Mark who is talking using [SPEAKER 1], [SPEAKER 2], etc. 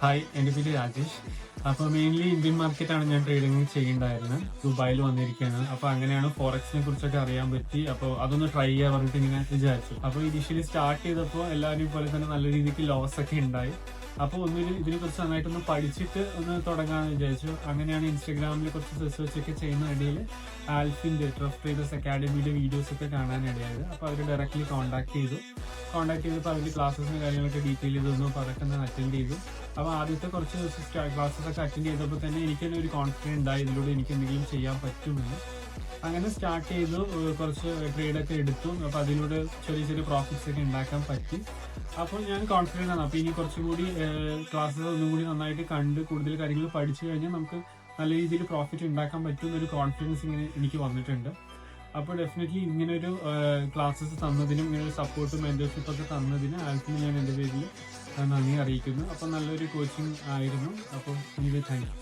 [SPEAKER 1] Hi, എൻ്റെ പേര് രാജേഷ്. അപ്പോൾ മെയിൻലി ഇന്ത്യൻ മാർക്കറ്റാണ് ഞാൻ ട്രേഡിംഗ് ചെയ്യേണ്ടായിരുന്നത്. ദുബായിൽ വന്നിരിക്കുകയാണ്. അപ്പോൾ അങ്ങനെയാണ് ഫോറക്സിനെ കുറിച്ചൊക്കെ അറിയാൻ പറ്റി. അപ്പോൾ അതൊന്ന് ട്രൈ ചെയ്യാൻ പറഞ്ഞിട്ട് ഇങ്ങനെ വിചാരിച്ചു. അപ്പോൾ ഇനീഷ്യലി സ്റ്റാർട്ട് ചെയ്തപ്പോൾ എല്ലാവരും പോലെ തന്നെ നല്ല രീതിക്ക് ലോസ് ഒക്കെ ഉണ്ടായി. അപ്പോൾ ഇതിനെക്കുറിച്ച് നന്നായിട്ടൊന്ന് പഠിച്ചിട്ട് ഒന്ന് തുടങ്ങാമെന്ന് വിചാരിച്ചു. അങ്ങനെയാണ് ഇൻസ്റ്റാഗ്രാമിൽ കുറച്ച് റിസർച്ച് ഒക്കെ ചെയ്യുന്ന ഇടയിൽ ആൽഫിൻ്റെ ട്രസ്റ്റ് ട്രേഡേഴ്സ് അക്കാഡമിയുടെ വീഡിയോസ് ഒക്കെ കാണാനിടയായത്. അപ്പോൾ അവർ ഡയറക്റ്റ്ലി കോൺടാക്ട് ചെയ്തപ്പോൾ അവർ ക്ലാസ്സസും കാര്യങ്ങളൊക്കെ ഡീറ്റെയിൽ ചെയ്തൊന്നും അപ്പോൾ അതൊക്കെ ഒന്ന് അറ്റൻഡ് ചെയ്തു. അപ്പോൾ ആദ്യത്തെ കുറച്ച് ദിവസം ക്ലാസ്സസൊക്കെ അറ്റൻഡ് ചെയ്തപ്പോൾ തന്നെ എനിക്ക് തന്നെ ഒരു കോൺഫിഡൻസ് ഉണ്ടായി, ഇതിലൂടെ എനിക്ക് എന്തെങ്കിലും ചെയ്യാൻ പറ്റുമെന്ന്. അങ്ങനെ സ്റ്റാർട്ട് ചെയ്തു, കുറച്ച് ട്രേഡൊക്കെ എടുത്തു. അപ്പോൾ അതിലൂടെ ചെറിയ ചെറിയ പ്രോഫിറ്റ്സ് ഒക്കെ ഉണ്ടാക്കാൻ പറ്റി. അപ്പോൾ ഞാൻ കോൺഫിഡൻ്റ് ആണ്. അപ്പോൾ ഇനി കുറച്ചും കൂടി ക്ലാസ്സസ് ഒന്നും കൂടി നന്നായിട്ട് കണ്ട് കൂടുതൽ കാര്യങ്ങൾ പഠിച്ചു കഴിഞ്ഞാൽ നമുക്ക് നല്ല രീതിയിൽ പ്രോഫിറ്റ് ഉണ്ടാക്കാൻ പറ്റുമെന്നൊരു കോൺഫിഡൻസ് ഇങ്ങനെ എനിക്ക് വന്നിട്ടുണ്ട്. അപ്പോൾ ഡെഫിനറ്റ്ലി ഇങ്ങനൊരു ക്ലാസ്സസ് തന്നതിനും ഇങ്ങനൊരു സപ്പോർട്ടും മെന്റർഷിപ്പ് ഒക്കെ തന്നതിന് ആൽഫിന് ഞാൻ എൻ്റെ പേരിൽ നന്ദി അറിയിക്കുന്നു. അപ്പോൾ നല്ലൊരു കോച്ചിങ് ആയിരുന്നു. അപ്പോൾ താങ്ക് യു.